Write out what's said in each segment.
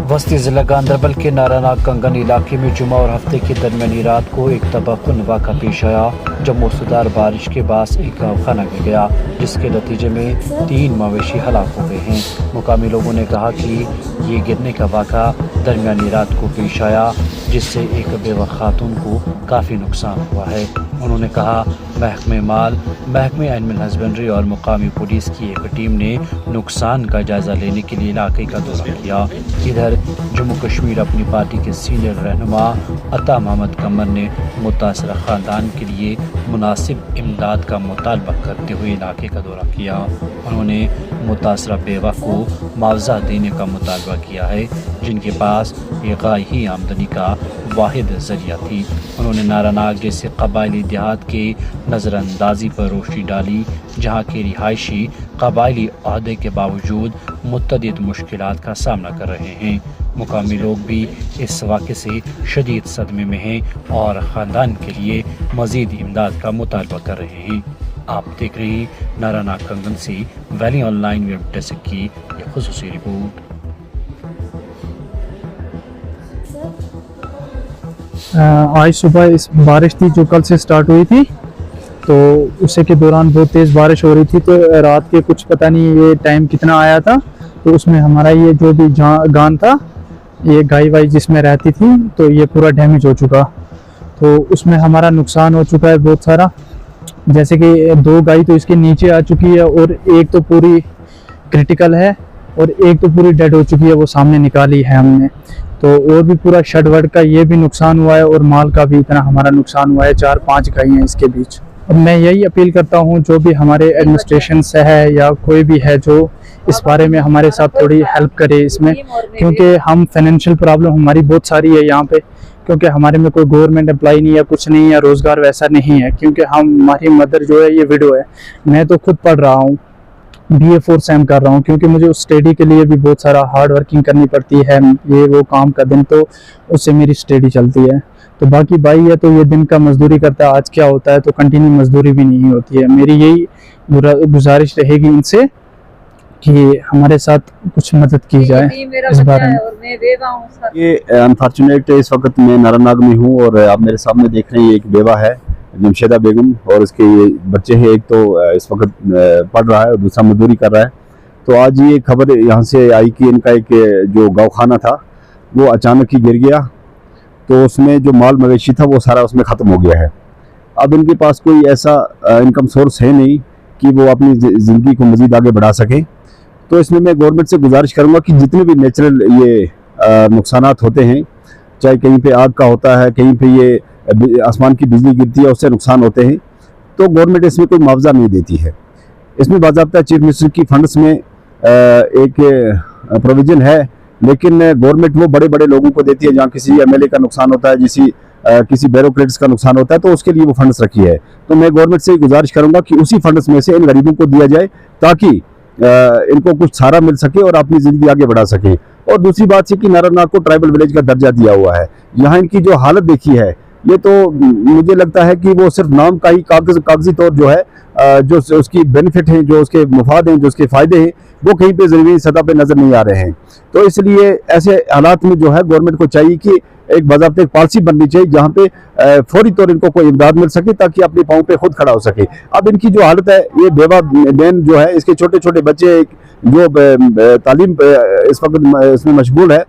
वस्ती ज़िला गांधरबल के नारानाग कंगन इलाके में जुमा और हफ्ते की दरमियानी रात को एक तबाहकुन वाक़ा पेश आया जब मूसलाधार बारिश के बाद एक गाँव गिर गया, जिसके नतीजे में 3 मवेशी हलाक हो गए हैं। मुकामी लोगों ने कहा कि ये गिरने का वाक़ा दरमियानी रात को पेश आया, जिससे एक बेवा खातून को काफ़ी नुकसान हुआ है। उन्होंने कहा महकमे माल, महकमे एनिमल हस्बेंड्री और मुकामी पुलिस की एक टीम ने नुकसान का जायज़ा लेने के लिए इलाके का दौरा किया। इधर जम्मू कश्मीर अपनी पार्टी के सीनियर रहनुमा अता मोहम्मद कमर ने मुतासरा ख़ानदान के लिए मुनासिब इमदाद का मुतालबा करते हुए इलाके का दौरा किया। उन्होंने मुतासरा बेवा को मुआवजा देने का मुतालबा किया है, जिनके पास ये गाही आमदनी का वाहिद ज़रिया थी। उन्होंने नारानाग जैसे कबायली देहात के नज़रअंदाजी पर रोशनी डाली, जहाँ के रिहायशी कबायली अहदे के बावजूद मुतअद्दिद मुश्किलात का सामना कर रहे हैं। मुकामी लोग भी इस वाक़े से शदीद सदमे में हैं और ख़ानदान के लिए मज़ीद इमदाद का मुतालबा कर रहे हैं। आप देख रहे हैं नारानाग कंगन से वैली ऑनलाइन वेब डेस्क की यह ख़ुसूसी रिपोर्ट। आज सुबह इस बारिश थी जो कल से स्टार्ट हुई थी, तो उसी के दौरान बहुत तेज़ बारिश हो रही थी। तो रात के कुछ पता नहीं ये टाइम कितना आया था, तो उसमें हमारा ये जो भी गान था, ये गाय वाई जिसमें रहती थी, तो ये पूरा डैमेज हो चुका। तो उसमें हमारा नुकसान हो चुका है बहुत सारा, जैसे कि 2 गाय तो इसके नीचे आ चुकी है और एक तो पूरी क्रिटिकल है और एक तो पूरी डेड हो चुकी है, वो सामने निकाली है हमने। तो और भी पूरा शड वड का ये भी नुकसान हुआ है और माल का भी इतना हमारा नुकसान हुआ है। 4-5 गाय हैं इसके बीच। अब मैं यही अपील करता हूँ जो भी हमारे एडमिनिस्ट्रेशन से है या कोई भी है जो इस बारे में हमारे साथ थोड़ी हेल्प करे इसमें, क्योंकि हम फाइनेंशियल प्रॉब्लम हमारी बहुत सारी है यहाँ पे, क्योंकि हमारे में कोई गवर्नमेंट एम्प्लॉय नहीं है, कुछ नहीं है, रोज़गार वैसा नहीं है, क्योंकि हमारी मदर जो है ये विडो है। मैं तो खुद पढ़ रहा हूँ, BA 4 सेम कर रहा हूँ, क्योंकि मुझे उस स्टडी के लिए भी बहुत सारा हार्ड वर्किंग करनी पड़ती है, ये वो काम का दिन, तो उससे मेरी स्टडी चलती है। तो बाकी भाई है तो ये दिन का मजदूरी करता है, आज क्या होता है तो कंटिन्यू मजदूरी भी नहीं होती है। मेरी यही गुजारिश रहेगी इनसे कि हमारे साथ कुछ मदद की जाए इस बारे में। ये अनफॉर्चुनेट इस वक्त मैं नारानाग में हूँ और आप मेरे सामने देख रहे हैं, एक बेवा है जमशेदा बेगम और उसके ये बच्चे हैं, एक तो इस वक्त पढ़ रहा है और दूसरा मजदूरी कर रहा है। तो आज ये खबर यहाँ से आई कि इनका एक जो गौखाना था वो अचानक ही गिर गया, तो उसमें जो माल मवेशी था वो सारा उसमें ख़त्म हो गया है। अब इनके पास कोई ऐसा इनकम सोर्स है नहीं कि वो अपनी ज़िंदगी को मज़ीद आगे बढ़ा सकें। तो इसमें मैं गवर्नमेंट से गुजारिश करूँगा कि जितने भी नेचुरल ये नुकसानात होते हैं, चाहे कहीं पे आग का होता है, कहीं पे ये आसमान की बिजली गिरती है, उससे नुकसान होते हैं, तो गवर्नमेंट इसमें कोई मुआवजा नहीं देती है। इसमें बाज़ाब्ता चीफ मिनिस्टर की फंड्स में एक प्रोविज़न है, लेकिन गवर्नमेंट वो बड़े बड़े लोगों को देती है, जहाँ किसी MLA का नुकसान होता है, किसी ब्यूरोक्रेट्स का नुकसान होता है, तो उसके लिए वो फंड्स रखी है। तो मैं गवर्नमेंट से गुजारिश करूँगा कि उसी फंड्स में से इन गरीबों को दिया जाए, ताकि इनको कुछ सहारा मिल सके और अपनी ज़िंदगी आगे बढ़ा सके। और दूसरी बात है कि नारानाग को ट्राइबल विलेज का दर्जा दिया हुआ है। यहाँ इनकी जो हालत देखी है, ये तो मुझे लगता है कि वो सिर्फ नाम का ही कागजी तौर जो है, जो उसकी बेनिफिट हैं, जो उसके मुफाद हैं, जो उसके फ़ायदे हैं, वो कहीं पे ज़मीनी सतह पे नज़र नहीं आ रहे हैं। तो इसलिए ऐसे हालात में जो है गवर्नमेंट को चाहिए कि एक बाज़ाब्ते एक पॉलिसी बननी चाहिए, जहाँ पे फौरी तौर इनको कोई इमदाद मिल सके, ताकि अपने पाँव पे खुद खड़ा हो सके। अब इनकी जो हालत है, ये बेवा बहन जो है, इसके छोटे छोटे बच्चे जो तालीम इस वक्त इसमें मशगूल है,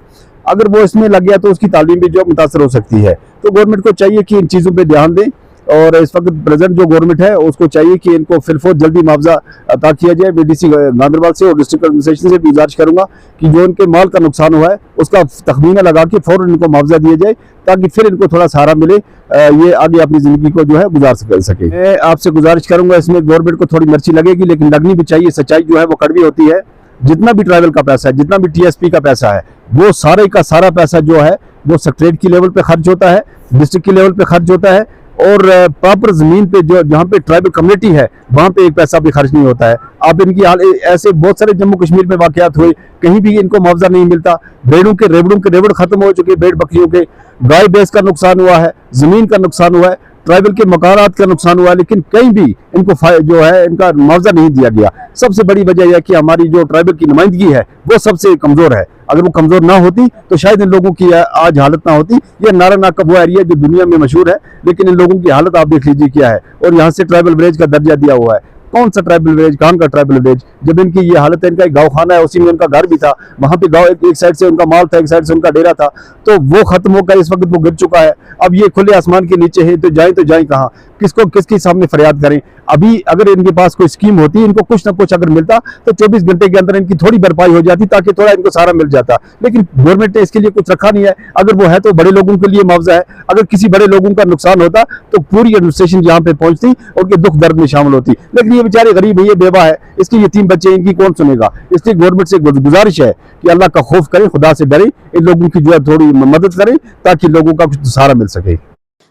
अगर वो इसमें लग गया तो उसकी तालीम भी जो मुतासर हो सकती है। तो गवर्नमेंट को चाहिए कि इन चीज़ों पे ध्यान दें, और इस वक्त प्रेजेंट जो गवर्नमेंट है उसको चाहिए कि इनको फिलफौर जल्दी मुआवजा अता किया जाए। मैं DC गांधरबल से और डिस्ट्रिक्ट एडमिनिस्ट्रेशन से भी गुजारिश करूंगा कि जो इनके माल का नुकसान हुआ है उसका तखमीना लगा के फौरन इनको मुआवजा दिया जाए, ताकि फिर इनको थोड़ा सहारा मिले, ये आगे अपनी ज़िंदगी को जो है गुजार सके। मैं आपसे गुजारिश करूँगा, इसमें गवर्नमेंट को थोड़ी मिर्ची लगेगी, लेकिन लगनी भी चाहिए। सच्चाई जो है वो कड़वी होती है। जितना भी ट्राइबल का पैसा है, जितना भी TSP का पैसा है, वो सारे का सारा पैसा जो है वो सेक्रेटरी की लेवल पे खर्च होता है, डिस्ट्रिक्ट की लेवल पे खर्च होता है, और प्रॉपर ज़मीन पे जो जहाँ पे ट्राइबल कम्युनिटी है वहाँ पे एक पैसा भी खर्च नहीं होता है। अब इनकी हाल ऐसे बहुत सारे जम्मू कश्मीर में वाक़यात हुए, कहीं भी इनको मुआवजा नहीं मिलता। भेड़ों के रेवड़ों के रेवड़ खत्म हो चुके, भेड़ बकरियों के, गाय भैंस का नुकसान हुआ है, ज़मीन का नुकसान हुआ है। ट्राइबल के मकानात का नुकसान हुआ, लेकिन कहीं भी इनको जो है इनका मुआवजा नहीं दिया गया। सबसे बड़ी वजह यह कि हमारी जो ट्राइबल की नुमाइंदगी है वो सबसे कमजोर है। अगर वो कमजोर ना होती तो शायद इन लोगों की आज हालत ना होती। ये नारानाग का वो एरिया जो दुनिया में मशहूर है, लेकिन इन लोगों की हालत आप देख लीजिए क्या है। और यहाँ से ट्राइबल विलेज का दर्जा दिया हुआ है। कौन सा ट्राइबल विलेज, कहाँ का ट्राइबल विलेज, जब इनकी ये हालत है। इनका एक गाँव खाना है, उसी में उनका घर भी था। वहां पे गाँव एक साइड से उनका माल था, एक साइड से उनका डेरा था, तो वो खत्म होकर इस वक्त वो गिर चुका है। अब ये खुले आसमान के नीचे है, तो जाए कहाँ, किसके सामने फरियाद करें। अभी अगर इनके पास कोई स्कीम होती, इनको कुछ ना कुछ अगर मिलता तो 24 घंटे के अंदर इनकी थोड़ी भरपाई हो जाती, ताकि थोड़ा इनको सहारा मिल जाता। लेकिन गवर्नमेंट ने इसके लिए कुछ रखा नहीं है। अगर वो है तो बड़े लोगों के लिए मुआवजा है। अगर किसी बड़े लोगों का नुकसान होता तो पूरी एडमिनिस्ट्रेशन यहाँ पे पहुंचती और उनके दुख दर्द में शामिल होती। लेकिन ये बेचारे गरीब है, ये बेवा है, इसके यतीम बच्चे, इनकी कौन सुनेगा। इसलिए गवर्नमेंट से गुजारिश है कि अल्लाह का खौफ करें, खुदा से डरें, इन लोगों की जो है थोड़ी मदद करें, ताकि लोगों का कुछ सहारा मिल सके।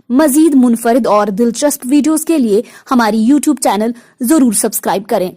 मजीद मुनफरिद और दिलचस्प वीडियोस के लिए हमारी YouTube चैनल जरूर सब्सक्राइब करें।